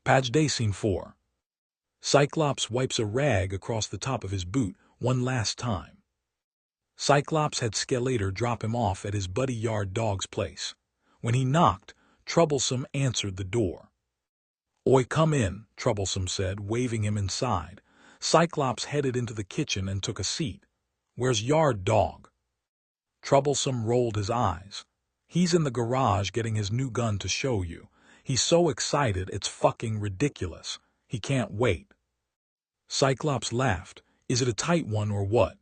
Patch Day Scene 4. Cyclops wipes a rag across the top of his boot one last time. Cyclops had Skeletor drop him off at his buddy Yard Dog's place. When he knocked, Troublesome answered the door. "Oi, come in," Troublesome said, waving him inside. Cyclops headed into the kitchen and took a seat. "Where's Yard Dog?" Troublesome rolled his eyes. "He's in the garage getting his new gun to show you. He's so excited it's fucking ridiculous. He can't wait." Cyclops laughed. "Is it a tight one or what?"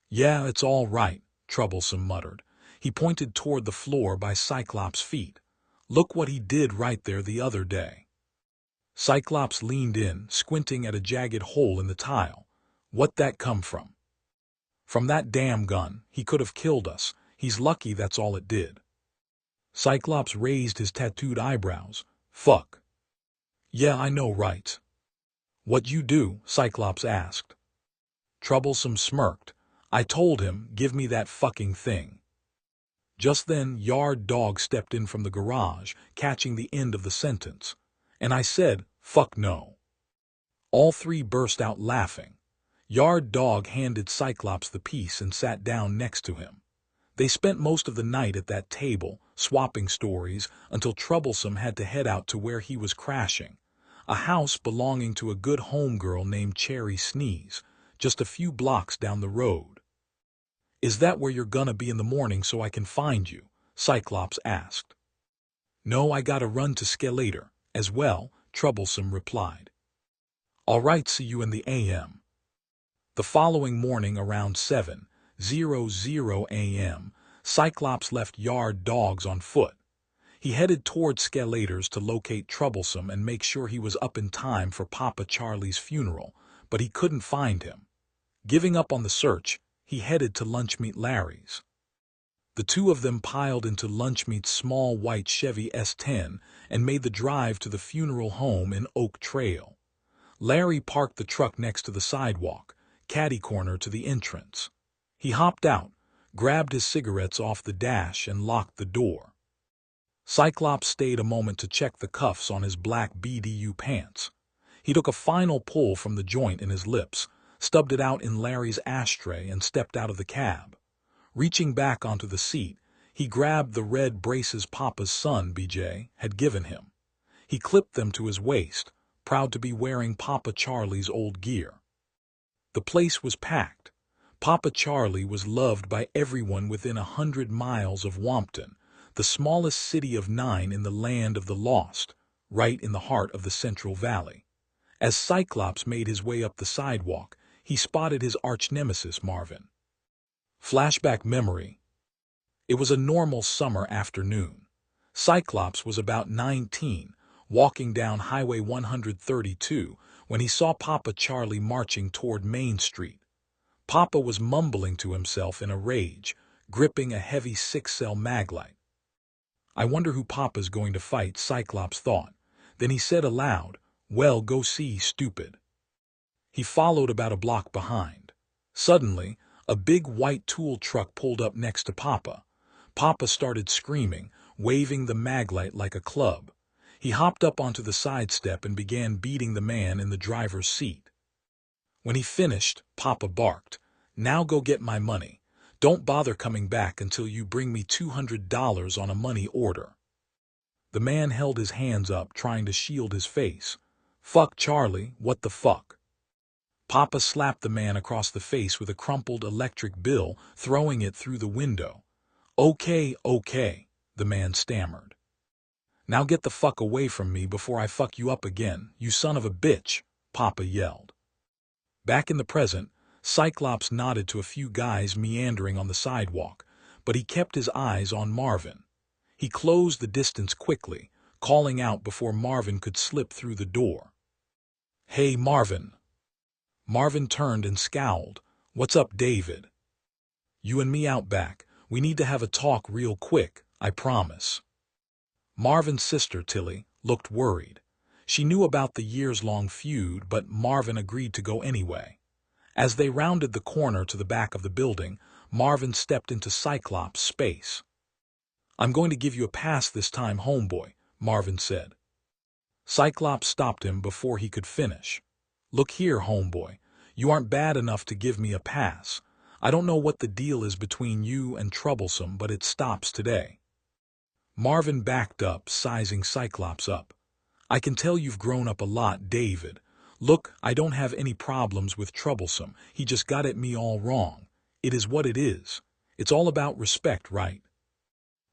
"Yeah, it's all right," Troublesome muttered. He pointed toward the floor by Cyclops' feet. "Look what he did right there the other day." Cyclops leaned in, squinting at a jagged hole in the tile. "What'd that come from?" "From that damn gun. He could have killed us. He's lucky that's all it did." Cyclops raised his tattooed eyebrows. "Fuck." "Yeah, I know, right." "What'd you do?" Cyclops asked. Troublesome smirked. "I told him, give me that fucking thing." Just then, Yard Dog stepped in from the garage, catching the end of the sentence. "And I said, fuck no." All three burst out laughing. Yard Dog handed Cyclops the piece and sat down next to him. They spent most of the night at that table, swapping stories, until Troublesome had to head out to where he was crashing. A house belonging to a good homegirl named Cherry Sneeze, just a few blocks down the road. "Is that where you're gonna be in the morning so I can find you?" Cyclops asked. "No, I gotta run to Skeletor as well," Troublesome replied. "All right, see you in the AM." The following morning around 7:00 a.m., Cyclops left Yard Dogs on foot. He headed toward Skeletor's to locate Troublesome and make sure he was up in time for Papa Charlie's funeral, but he couldn't find him. Giving up on the search, he headed to Lunchmeat Larry's. The two of them piled into Lunchmeat's small white Chevy S10 and made the drive to the funeral home in Oak Trail. Larry parked the truck next to the sidewalk, catty-corner to the entrance. He hopped out, grabbed his cigarettes off the dash and locked the door. Cyclops stayed a moment to check the cuffs on his black BDU pants. He took a final pull from the joint in his lips, stubbed it out in Larry's ashtray and stepped out of the cab. Reaching back onto the seat, he grabbed the red braces Papa's son, BJ, had given him. He clipped them to his waist, proud to be wearing Papa Charlie's old gear. The place was packed. Papa Charlie was loved by everyone within 100 miles of Wampton, the smallest city of 9 in the land of the lost, right in the heart of the Central Valley. As Cyclops made his way up the sidewalk, he spotted his arch-nemesis Marvin. Flashback memory. It was a normal summer afternoon. Cyclops was about 19, walking down Highway 132, when he saw Papa Charlie marching toward Main Street. Papa was mumbling to himself in a rage, gripping a heavy 6-cell maglite. "I wonder who Papa's going to fight," Cyclops thought. Then he said aloud, "Well, go see, stupid." He followed about a block behind. Suddenly, a big white tool truck pulled up next to Papa. Papa started screaming, waving the maglite like a club. He hopped up onto the side step and began beating the man in the driver's seat. When he finished, Papa barked, "Now go get my money. Don't bother coming back until you bring me $200 on a money order." The man held his hands up, trying to shield his face. "Fuck, Charlie, what the fuck?" Papa slapped the man across the face with a crumpled electric bill, throwing it through the window. Okay, the man stammered. "Now get the fuck away from me before I fuck you up again, you son of a bitch," Papa yelled. Back in the present, Cyclops nodded to a few guys meandering on the sidewalk, but he kept his eyes on Marvin. He closed the distance quickly, calling out before Marvin could slip through the door. "Hey, Marvin." Marvin turned and scowled. "What's up, David?" "You and me out back. We need to have a talk real quick, I promise." Marvin's sister, Tilly, looked worried. She knew about the years-long feud, but Marvin agreed to go anyway. As they rounded the corner to the back of the building, Marvin stepped into Cyclops' space. "I'm going to give you a pass this time, homeboy," Marvin said. Cyclops stopped him before he could finish. Look here, homeboy. You aren't bad enough to give me a pass. I don't know what the deal is between you and Troublesome, but it stops today. Marvin backed up, sizing Cyclops up. I can tell you've grown up a lot, David. Look, I don't have any problems with Troublesome. He just got at me all wrong. It is what it is. It's all about respect, right?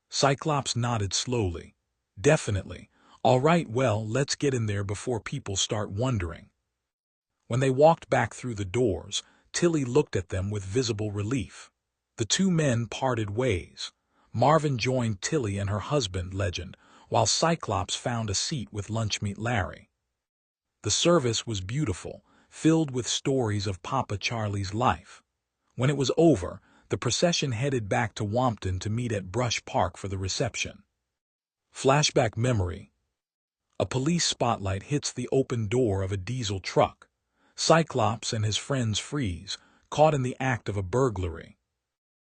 Cyclops nodded slowly. Definitely. All right, well, let's get in there before people start wondering. When they walked back through the doors, Tilly looked at them with visible relief. The two men parted ways. Marvin joined Tilly and her husband, Legend, while Cyclops found a seat with Lunchmeat Larry. The service was beautiful, filled with stories of Papa Charlie's life. When it was over, the procession headed back to Wompton to meet at Brush Park for the reception. Flashback memory. A police spotlight hits the open door of a diesel truck. Cyclops and his friends freeze, caught in the act of a burglary.